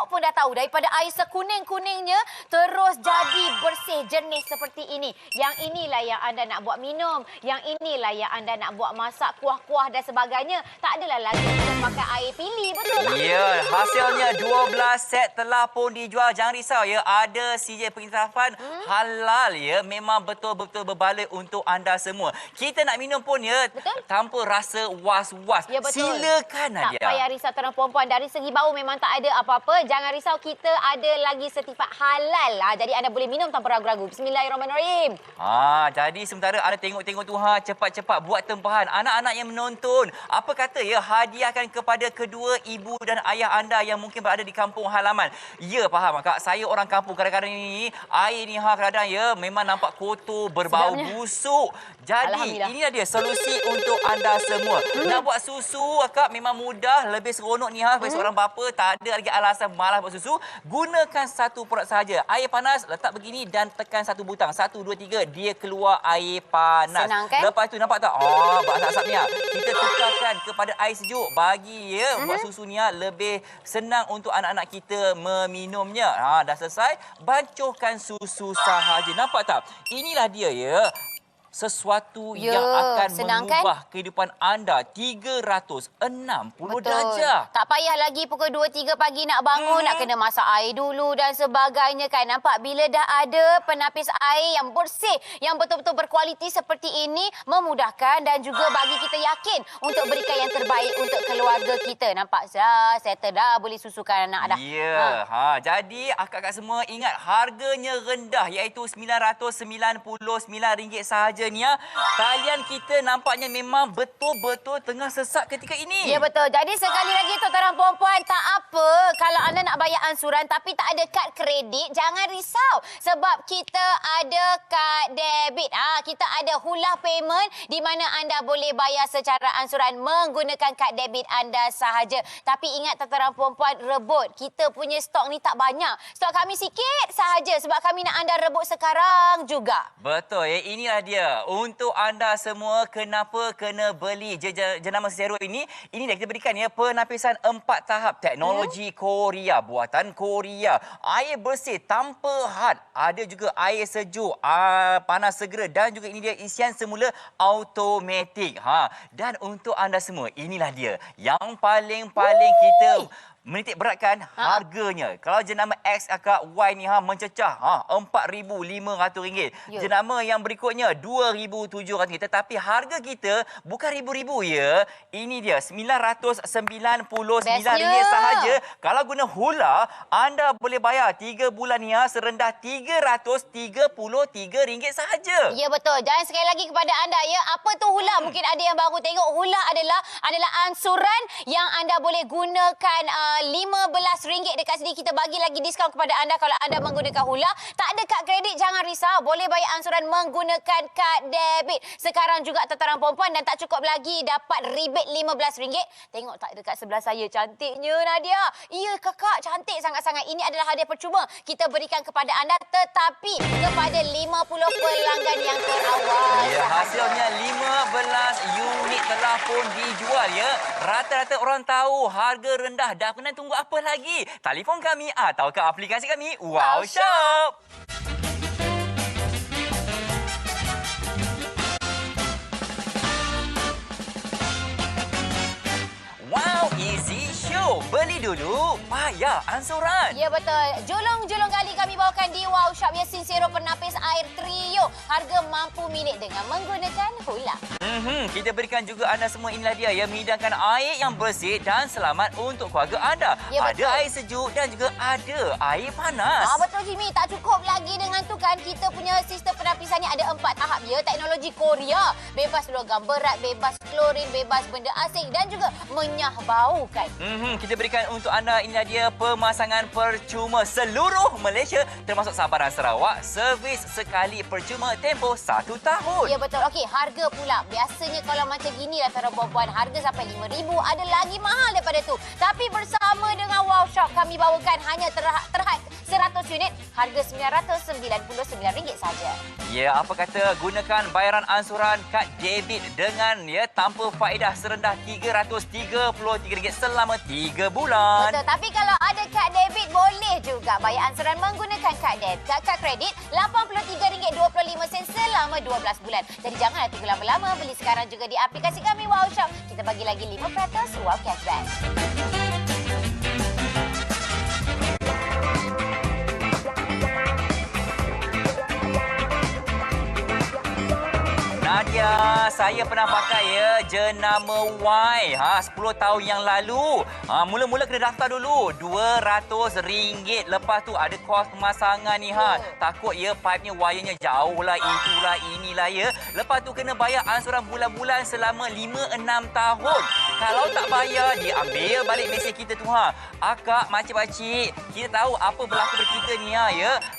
pun dah tahu daripada air sekuning-kuningnya terus jadi bersih jernih seperti ini. Yang inilah yang anda nak buat minum, yang inilah yang anda nak buat masak kuah-kuah dan sebagainya. Tak adalah lagi kita pakai air pilih, betul tak? Ya, hasilnya 12 set telah pun dijual. Jangan risau ya, ada CJ pengiktirafan halal ya. Memang betul-betul berbaloi untuk anda semua. Kita nak minum pun ya tanpa rasa was-was. Ya, betul. Silakan Nadia. Tak payah risau tuan puan-puan. Dari segi bau memang tak ada apa-apa. Jangan risau, kita ada lagi sertifat halal. Jadi anda boleh minum tanpa ragu-ragu. Bismillahirrahmanirrahim. Jadi sementara anda tengok-tengok tu cepat-cepat buat tempahan. Anak-anak yang menonton, apa kata ya hadiahkan kepada kedua ibu dan ayah anda yang mungkin berada di kampung halaman. Ya, faham Kak. Saya orang kampung kadang-kadang ini air ni kadang-kadang ya memang nampak kotor, berbau busuk. Jadi inilah dia solusi untuk anda semua. Nak buat susu Kak memang mudah, lebih seronok ni bagi seorang bapa, tak ada lagi alasan malas buat susu. Gunakan satu produk sahaja. Air panas letak begini dan tekan satu butang. 1 2 3 dia keluar air panas. Senang kan? Lepas tu nampak tak? Asap-asap ni kita tukarkan kepada air sejuk bagi buat susu ni lebih senang untuk anak-anak kita meminumnya. Dah selesai, bancuhkan susu sahaja. Nampak tak? Inilah dia ya. Sesuatu yang akan mengubah kehidupan anda 360 darjah. Tak payah lagi pukul 2-3 pagi nak bangun, nak kena masak air dulu dan sebagainya kan. Nampak bila dah ada penapis air yang bersih, yang betul-betul berkualiti seperti ini, memudahkan dan juga bagi kita yakin untuk berikan yang terbaik untuk keluarga kita. Nampak settle dah, boleh susukan anak dah. Ya, jadi akak-akak semua ingat harganya rendah iaitu RM999 sahaja ni. Talian kita nampaknya memang betul-betul tengah sesak ketika ini. Ya, betul. Jadi sekali lagi tuan-tuan dan puan-puan, tak apa kalau anda nak bayar ansuran tapi tak ada kad kredit, jangan risau. Sebab kita ada kad debit. Kita ada Hula Payment di mana anda boleh bayar secara ansuran menggunakan kad debit anda sahaja. Tapi ingat tuan-tuan dan puan-puan, rebut. Kita punya stok ni tak banyak. Stok kami sikit sahaja sebab kami nak anda rebut sekarang juga. Betul ya, inilah dia. Untuk anda semua, kenapa kena beli jenama Sensero ini? Ini dia kita berikan ya penapisan 4 tahap. Teknologi Korea, buatan Korea. Air bersih tanpa had. Ada juga air sejuk, panas segera dan juga ini dia isian semula automatik. Dan untuk anda semua, inilah dia yang paling kita menitik beratkan harganya. Kalau jenama X akak Y ni mencecah RM4,500. Ya. Jenama yang berikutnya RM2,700. Tetapi harga kita bukan ribu-ribu ya. Ini dia RM999 sahaja. Kalau guna Hula, anda boleh bayar 3 bulan ni serendah RM333 sahaja. Ya betul. Dan sekali lagi kepada anda ya, apa tu Hula? Mungkin ada yang baru tengok. Hula adalah ansuran yang anda boleh gunakan RM15 dekat sini. Kita bagi lagi diskaun kepada anda kalau anda menggunakan Hula. Tak ada kad kredit, jangan risau. Boleh bayar ansuran menggunakan kad debit. Sekarang juga tetaran perempuan dan tak cukup lagi dapat rebate RM15. Tengok tak dekat sebelah saya, cantiknya Nadia. Iya kakak, cantik sangat-sangat. Ini adalah hadiah percuma kita berikan kepada anda, tetapi kepada 50 pelanggan yang terawal. Ya, hasilnya 15 unit telah pun dijual ya. Rata-rata orang tahu harga rendah. Dah kena tunggu apa lagi? Telefon kami atau ke aplikasi kami Wow Shop. Wow Easy Show. Beli dulu, bayar ansuran. Ya betul. Julung-julung kali kami bawakan di Wow Shop ya, Sincero penapis air trio. Harga mampu milik dengan menggunakan Hula. Kita berikan juga anda semua, inilah dia yang menghidangkan air yang bersih dan selamat untuk keluarga anda. Ya, ada betul. air sejuk dan juga ada air panas. Betul Jimmy, tak cukup lagi dengan tu kan. Kita punya sistem penapisan ni ada 4 tahap ya. Teknologi Korea, bebas logam berat, bebas klorin, bebas benda asing dan juga menyah bau kan. Kita berikan untuk anda, inilah dia pemasangan percuma seluruh Malaysia termasuk Sabah dan Sarawak. Servis sekali percuma tempoh 1 tahun. Ya betul. Okey, harga pula. Biasanya kalau macam gini lah para perempuan, harga sampai RM5,000, ada lagi mahal daripada tu. Tapi bersama dengan Wow Shop, kami bawakan hanya terhad 100 unit, harga RM999 saja. Ya, apa kata gunakan bayaran ansuran kad debit dengan tanpa faedah serendah RM333 selama 3 bulan. Betul, tapi kalau ada kad debit boleh juga bayar ansuran menggunakan kad debit. Kad kredit RM83.25 selama 12 bulan. Jadi janganlah tunggu lama-lama, beli sekarang juga di aplikasi kami Wow Shop. Kita bagi lagi 5% wow cashback. Nadia, saya pernah pakai jenama Y 10 tahun yang lalu. Mula-mula kena daftar dulu RM200. Lepas tu ada kos pemasangan ni Takut pipe-nya, wayarnya jauh lah, itulah inilah Lepas tu kena bayar ansuran bulan-bulan selama 5-6 tahun. Kalau tak bayar, dia ambil balik mesej kita tu Akak, makcik-makcik, kita tahu apa berlaku pada kita ni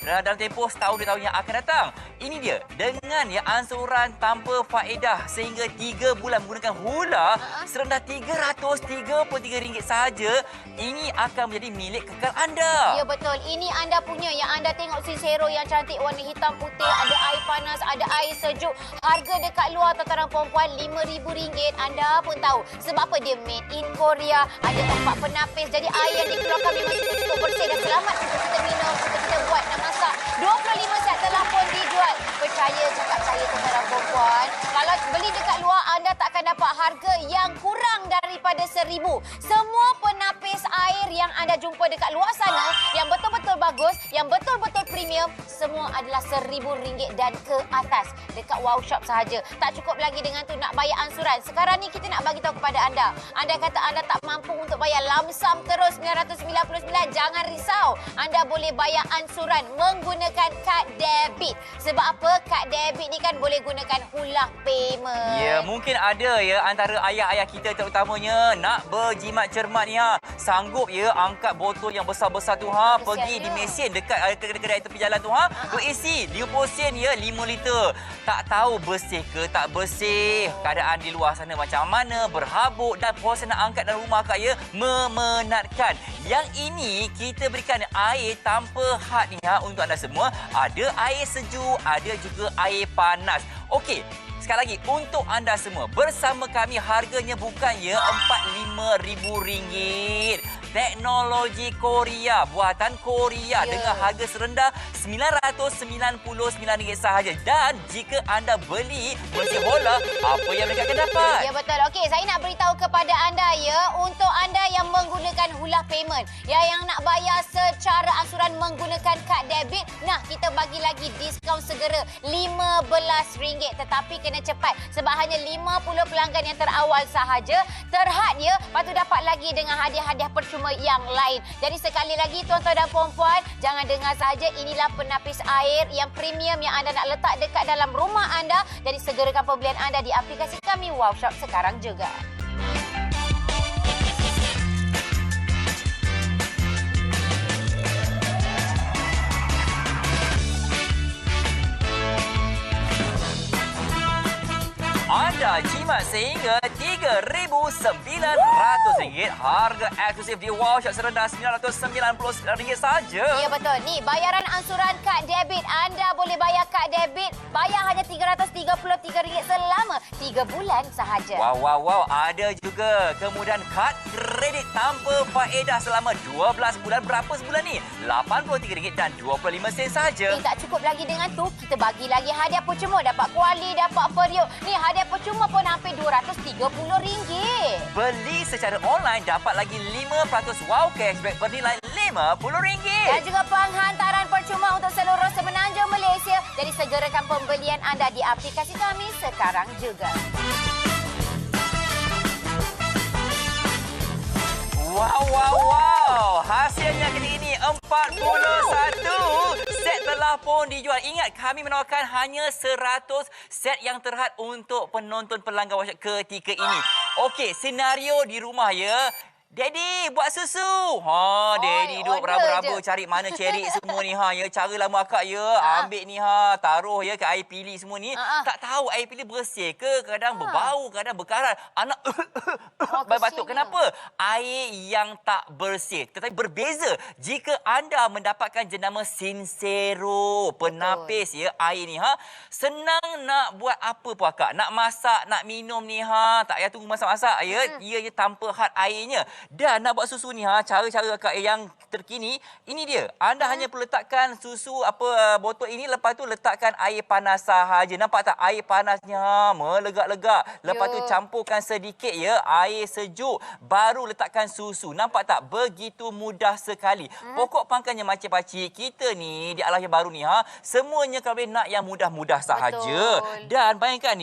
dalam tempoh setahun 2 tahun yang akan datang. Ini dia, dengan ansuran tanpa faedah sehingga 3 bulan menggunakan Hula serendah RM333 sahaja, ini akan menjadi milik kekal anda. Ya betul, ini anda punya. Yang anda tengok Sincero yang cantik warna hitam putih, ada air panas, ada air sejuk. Harga dekat luar tataran perempuan RM5,000. Anda pun tahu sebab apa dia made in Korea. Ada 4 penapis, jadi air yang dikeluarkan memang cukup bersih dan selamat untuk kita minum, untuk kita buat dan masak. 25 set telah pun dijual. Percaya cakap saya tataran perempuan, kalau beli dekat luar anda takkan dapat harga yang kurang daripada RM1,000. Semua penapis air yang anda jumpa dekat luar sana yang betul-betul bagus, yang betul-betul premium, semua adalah RM1,000 dan ke atas dekat Wow Shop sahaja. Tak cukup lagi dengan tu nak bayar ansuran. Sekarang ni kita nak bagi tahu kepada anda. Anda kata anda tak mampu untuk bayar lamsam terus RM999, jangan risau. Anda boleh bayar ansuran menggunakan kad debit. Sebab apa? Kad debit ni kan boleh gunakan Hula payment. Ya, mungkin ada antara ayah-ayah kita terutamanya nak berjimat cermat ni sanggup angkat botol yang besar-besar tu pergi di mesin dekat kedai-kedai tepi jalan tu berisi 50 sen 5 liter. Tak tahu bersih ke tak bersih, keadaan di luar sana macam mana, berhabuk dan proses nak angkat dalam rumah akak memenatkan. Yang ini kita berikan air tanpa had ni untuk anda semua. Ada air sejuk, ada juga air panas. Okey, sekali lagi untuk anda semua bersama kami harganya bukan RM45,000. teknologi Korea, buatan Korea dengan harga serendah RM999 sahaja. Dan jika anda beli mesin Hola, apa yang mereka akan dapat? Ya betul. Okey, saya nak beritahu kepada anda untuk anda yang menggunakan Hula Payment, yang nak bayar secara angsuran menggunakan kad debit, kita bagi lagi diskaun segera RM15. Tetapi kena cepat sebab hanya 50 pelanggan yang terawal sahaja terhad lepas tu dapat lagi dengan hadiah-hadiah percuma yang lain. Jadi sekali lagi tuan-tuan dan puan-puan, jangan dengar sahaja, inilah penapis air yang premium yang anda nak letak dekat dalam rumah anda. Jadi segerakan pembelian anda di aplikasi kami Wow Shop sekarang juga. Anda jimat sehingga RM3,900. Harga eksklusif di Wow Shop serendah RM999 saja. Ya betul. Ni bayaran angsuran kad debit. Anda boleh bayar kad debit, bayar hanya RM333 selama 3 bulan sahaja. Wow. Ada juga kemudian kad kredit tanpa faedah selama 12 bulan. Berapa sebulan ni? RM83 dan 25 sen saja. Tak cukup lagi dengan tu, kita bagi lagi hadiah percuma. Dapat kuali, dapat periuk. Ni hadiah percuma pun hampir RM230. Beli secara online dapat lagi 5% wow cashback bernilai RM50. Dan juga penghantaran percuma untuk seluruh semenanjung Malaysia. Jadi segerakan pembelian anda di aplikasi kami sekarang juga. Wow. Hasilnya kali ini 41 set telah pun dijual. Ingat, kami menawarkan hanya 100 set yang terhad untuk penonton pelanggan WhatsApp ketika ini. Okey, senario di rumah Daddy, buat susu. Daddy duduk beraba-raba cari mana cerik semua ni. Cara lama akak ambil ni taruh ke air pilih semua ni. Tak tahu air pilih bersih ke, kadang berbau, kadang berkarat. Anak batuk. Kenapa? Air yang tak bersih. Tetapi berbeza jika anda mendapatkan jenama Sincero, penapis air ni senang nak buat apa pun akak. Nak masak, nak minum ni tak payah tunggu masak-masak Ia tanpa had airnya. Dan nak buat susu ni cara-cara akak yang terkini, ini dia. Anda hanya perlu letakkan susu botol ini, lepas tu letakkan air panas sahaja. Nampak tak air panasnya melegak-legak. Lepas tu campurkan sedikit air sejuk, baru letakkan susu. Nampak tak? Begitu mudah sekali. Pokok pangkalnya makcik-pakcik, kita ni di Alah yang baru ni semuanya kalau boleh nak yang mudah-mudah sahaja. Dan bayangkan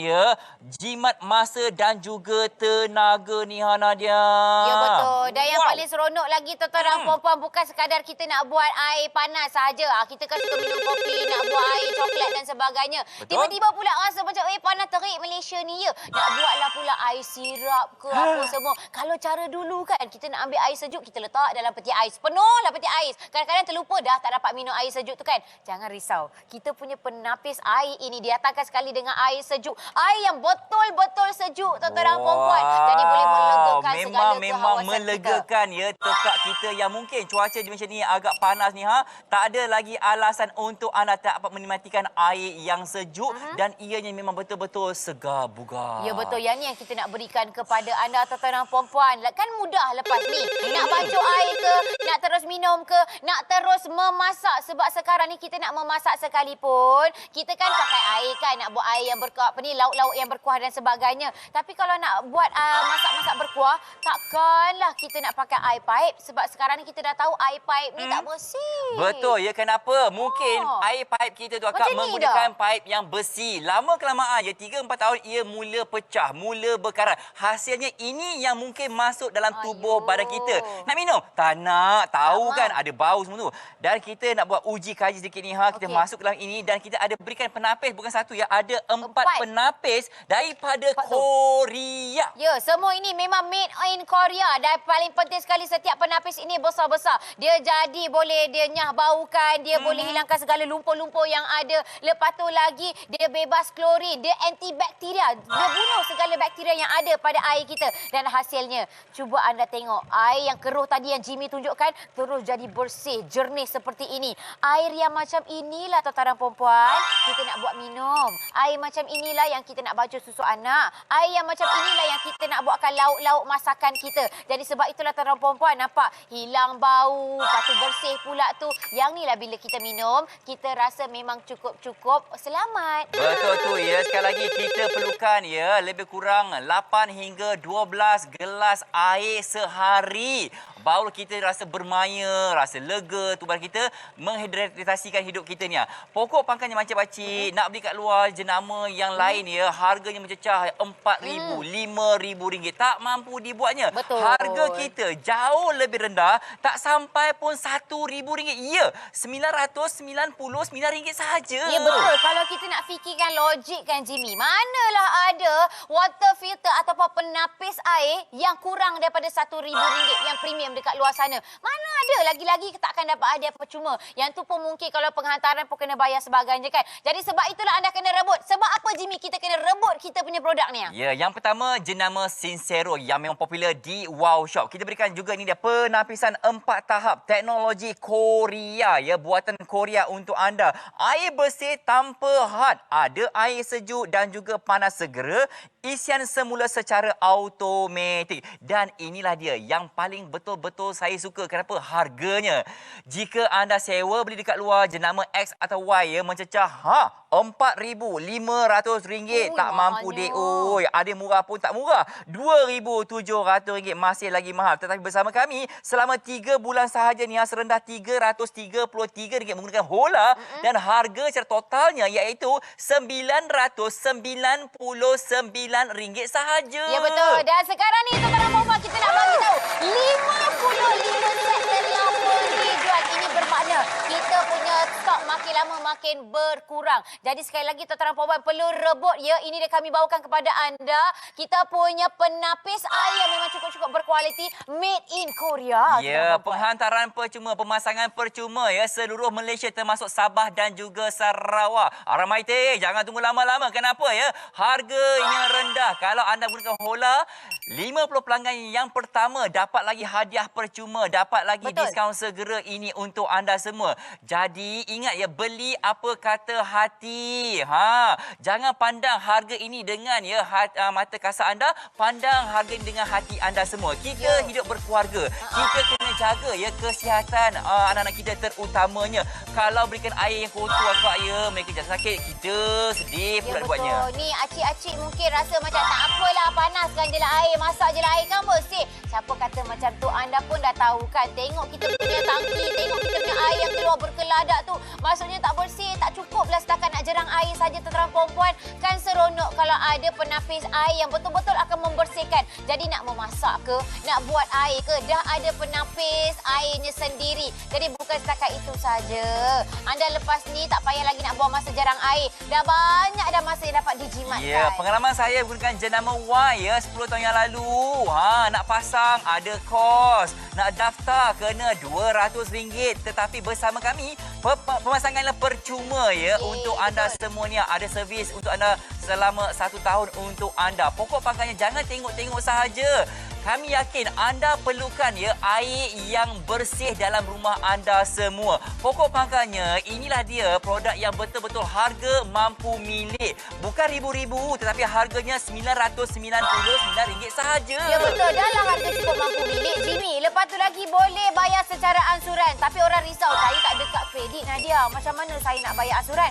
jimat masa dan juga tenaga ni Nadia. Ya betul. Dan yang paling seronok lagi tuan-tuan dan puan-puan, bukan sekadar kita nak buat air panas sahaja. Kita kan suka minum kopi, nak buat air coklat dan sebagainya. Tiba-tiba pula rasa macam panas terik Malaysia ni Nak buatlah pula air sirap ke apa semua. Kalau cara dulu kan, kita nak ambil air sejuk, kita letak dalam peti ais. Penuhlah peti ais. Kadang-kadang terlupa dah tak dapat minum air sejuk tu kan. Jangan risau. Kita punya penapis air ini didatangkan sekali dengan air sejuk. Air yang betul-betul sejuk tuan-tuan dan puan-puan. Jadi boleh melegakan segala kehawasan melegakan tekak kita yang mungkin cuaca di macam ni agak panas ni tak ada lagi alasan untuk anda tak dapat menikmatikan air yang sejuk dan ianya memang betul-betul segar bugar. Ya betul, yang ni yang kita nak berikan kepada anda tuan-tuan dan puan-puan. Kan mudah lepas ni nak basuh air ke, nak terus minum ke, nak terus memasak. Sebab sekarang ni kita nak memasak sekalipun, kita kan pakai air kan, nak buat air yang berkuah, lauk-lauk yang berkuah dan sebagainya. Tapi kalau nak buat masak-masak berkuah, takkanlah kita nak pakai air paip sebab sekarang ni kita dah tahu air paip ni tak bersih. Betul kenapa? Mungkin air paip kita tu akak menggunakan paip yang besi. Lama-kelamaan 3-4 tahun ia mula pecah, mula berkarat. Hasilnya ini yang mungkin masuk dalam tubuh badan kita. Nak minum? Tak nak. Tahu kan ada bau semua tu. Dan kita nak buat uji kaji sedikit ni kita masuk dalam ini dan kita ada berikan penapis bukan satu ada 4 penapis daripada Korea. Ya, semua ini memang made in Korea. Dan paling penting sekali, setiap penapis ini besar-besar. Dia jadi boleh dia nyah baukan, dia boleh hilangkan segala lumpur-lumpur yang ada. Lepas tu lagi dia bebas klorin, dia antibakterial. bakteria. Dia bunuh segala bakteria yang ada pada air kita. Dan hasilnya, cuba anda tengok. Air yang keruh tadi yang Jimmy tunjukkan, terus jadi bersih, jernih seperti ini. Air yang macam inilah tuan-tuan dan puan-puan, kita nak buat minum. Air macam inilah yang kita nak baju susu anak. Air yang macam inilah yang kita nak buatkan lauk-lauk masakan kita. Jadi sebab itulah tuan-tuan dan puan-puan, nampak hilang bau, lepas tu bersih pula tu. Yang ni lah bila kita minum, kita rasa memang cukup-cukup selamat. Betul tu ya. Sekali lagi kita perlukan ya lebih kurang 8 hingga 12 gelas air sehari. Baru kita rasa bermaya, rasa lega, tubuh kita menghidratasikan hidup kita ni. Pokok pangkalnya macam pakcik, nak beli kat luar jenama yang lain ya, harganya mencecah RM4,000, RM5,000. Tak mampu dibuatnya. Betul. Harga kita jauh lebih rendah, tak sampai pun RM1,000. Ya, RM999 sahaja. Ya betul. Kalau kita nak fikirkan logik kan Jimmy, manalah ada water filter ataupun penapis air yang kurang daripada RM1,000 yang premium dekat luar sana. Mana ada, lagi-lagi tak akan dapat hadiah percuma. Yang tu pun mungkin kalau penghantaran pun kena bayar sebagainya kan. Jadi sebab itulah anda kena rebut. Sebab apa Jimmy kita kena rebut kita punya produk ni? Ya, yang pertama jenama Sincero yang memang popular di Wow Shop. Kita berikan juga ni dia penapisan 4 tahap teknologi Korea ya, buatan Korea untuk anda. Air bersih tanpa had, ada air sejuk dan juga panas segera, isian semula secara automatik. Dan inilah dia yang paling betul-betul saya suka. Kenapa? Harganya. Jika anda sewa beli dekat luar jenama X atau Y ya, mencecah RM4,500. Tak mampu dek. Oi, ada murah pun tak murah. RM2,700 masih lagi mahal. Tetapi bersama kami selama 3 bulan sahaja ni serendah RM333 menggunakan Hola dan harga secara totalnya iaitu RM999 sahaja. Ya betul. Dan sekarang ni tuan-tuan dan puan-puan, kita nak bagi tahu 55 set telefon dijual. Ini bermakna kita punya stok makin lama makin berkurang. Jadi sekali lagi tuan-tuan dan puan-puan perlu rebut ya. Ini dia kami bawakan kepada anda. Kita punya penapis air yang memang cukup-cukup berkualiti, made in Korea. Ya, penghantaran percuma, pemasangan percuma ya, seluruh Malaysia termasuk Sabah dan juga Sarawak. Aramaite, jangan tunggu lama-lama. Kenapa ya? Harganya rendah. Kalau anda gunakan Hola, 50 pelanggan yang pertama dapat lagi hadiah percuma, dapat lagi diskaun segera. Ini untuk anda semua. Jadi ingat ya, beli apa kata hati. Jangan pandang harga ini dengan ya mata kasar anda, pandang harga ini dengan hati anda semua. Kita hidup berkeluarga. Kita kena jaga ya kesihatan anak-anak kita terutamanya. Kalau berikan air yang kotor ya, mereka jatuh sakit, kita sedih pula buatnya. Ni acik-acik mungkin rasa macam tak apalah, panaskan je lah air, masak je lah air kan bersih. Siapa kata macam tu, anda pun dah tahu kan. Tengok kita punya tangki, tengok kita punya air yang keluar berkeladak tu. Maksudnya tak bersih, tak cukuplah setakat nak jerang air saja tuan-tuan perempuan. Kan seronok kalau ada penapis air yang betul-betul akan membersihkan. Jadi nak memasak ke, nak buat air ke, dah ada penapis airnya sendiri. Jadi bukan setakat itu saja. Anda lepas ni tak payah lagi nak buang masa jarang air. Dah banyak dah masa yang dapat dijimatkan. Ya, pengalaman saya gunakan jenama Y ya 10 tahun yang lalu. Nak pasang ada kos, nak daftar kena RM200. Tetapi bersama kami pemasanganlah percuma ya untuk anda semua ni. Ada servis untuk anda selama 1 tahun untuk anda. Pokok pangkalnya jangan tengok-tengok sahaja. Kami yakin anda perlukan ya air yang bersih dalam rumah anda semua. Pokok pangkalnya inilah dia produk yang betul-betul harga mampu milik. Bukan ribu-ribu tetapi harganya RM999 sahaja. Ya betul, dalam harga cukup mampu milik Jimmy. Lepas tu lagi boleh bayar secara ansuran. Tapi orang risau, saya tak ada kad kredit Nadia. Macam mana saya nak bayar ansuran?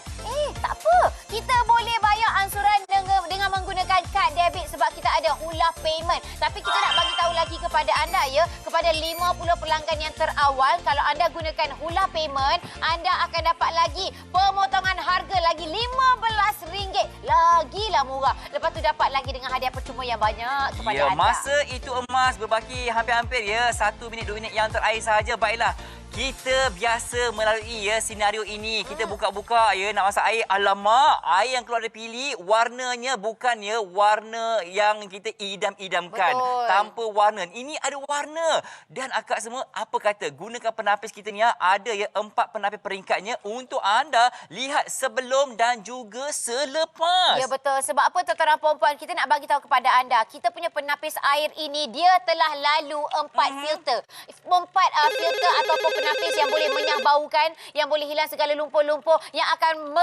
Tak apa. Kita boleh bayar ansuran dengan menggunakan kad debit sebab kita ada Hula Payment. Tapi kita nak bagi tahu lagi kepada anda ya, kepada 50 pelanggan yang terawal, kalau anda gunakan Hula Payment, anda akan dapat lagi pemotongan harga lagi RM15. Lagilah murah. Lepas tu dapat lagi dengan hadiah percuma yang banyak kepada anda. Masa itu emas, berbaki hampir-hampir ya 1 minit 2 minit yang terakhir sahaja. Baiklah, Kita biasa melalui senario ini. Kita buka-buka nak masak air. Alamak, air yang keluar dari pili warnanya bukannya warna yang kita idam-idamkan. Betul. Tanpa warna. Ini ada warna. Dan akak semua apa kata? Gunakan penapis kita ni ada 4 penapis peringkatnya untuk anda lihat sebelum dan juga selepas. Ya betul. Sebab apa tuan-tuan perempuan, kita nak bagi tahu kepada anda, kita punya penapis air ini dia telah lalu 4 filter. 4 filter ataupun penapis yang boleh menyah-baukan, yang boleh hilang segala lumpur-lumpur, yang akan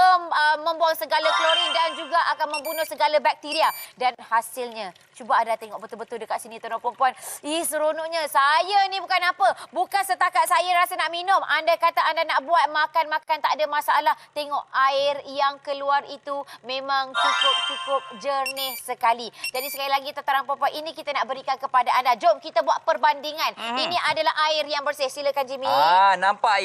membuang segala klorin dan juga akan membunuh segala bakteria. Dan hasilnya, cuba anda tengok betul-betul dekat sini tuan-tuan perempuan. Seronoknya. Saya ni bukan apa. Bukan setakat saya rasa nak minum. Anda kata anda nak buat makan-makan tak ada masalah. Tengok air yang keluar itu memang cukup jernih sekali. Jadi sekali lagi tuan-tuan perempuan, ini kita nak berikan kepada anda. Jom kita buat perbandingan. Ini adalah air yang bersih. Silakan Jimmy. Nampak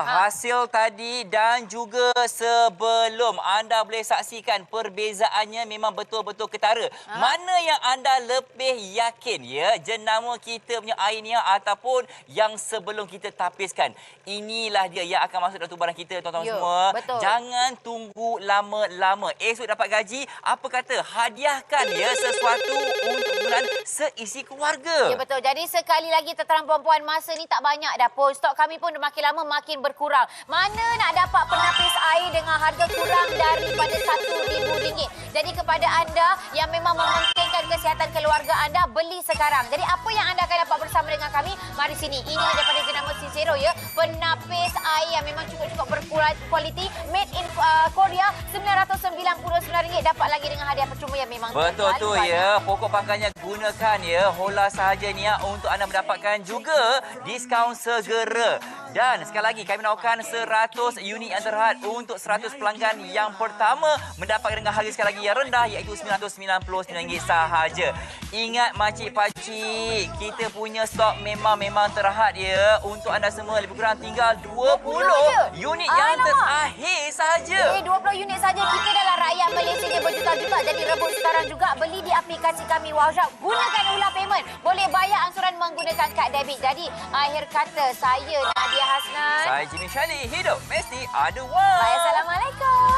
hasil tadi dan juga sebelum. Anda boleh saksikan perbezaannya memang betul-betul ketara. Mana yang anda lebih yakin jenama kita punya air ni ataupun yang sebelum kita tapiskan. Inilah dia yang akan masuk dalam tubuh kita tuan-tuan semua. Betul. Jangan tunggu lama-lama. Esok dapat gaji, apa kata? Hadiahkan sesuatu untuk penggunaan seisi keluarga. Ya betul. Jadi sekali lagi tuan-tuan perempuan, masa ni tak banyak dah pun. Stok kami pun makin lama makin berkurang. Mana nak dapat penapis air dengan harga kurang daripada RM1,000. Jadi kepada anda yang memang mementingkan kesihatan keluarga anda, beli sekarang. Jadi apa yang anda akan dapat bersama dengan kami? Mari sini. Ini daripada jenama Sincero penapis air yang memang cukup berkualiti. Made in Korea, RM999. Dapat lagi dengan hadiah percuma yang memang betul tu pokok pangkalnya gunakan Hola sahaja ni untuk anda mendapatkan juga diskaun segera. Dan sekali lagi kami menawarkan 100 unit yang terhad untuk 100 pelanggan yang pertama mendapatkan dengan harga sekali lagi yang rendah iaitu RM999 sahaja. Ingat makcik-pakcik, kita punya stok memang terhad untuk anda semua. Lebih kurang tinggal 20 unit yang terakhir sahaja. 20 unit saja. Kita adalah rakyat Malaysia ni berjuta-juta. Jadi rebut sekarang juga. Beli di aplikasi kami WowShop. Gunakan Ulah Payment. Boleh bayar angsuran menggunakan kad debit. Jadi akhir kata, saya Nadia Hasnan. Saya Jimmy Charlie. Hidup mesti ada wang. Baik, Assalamualaikum.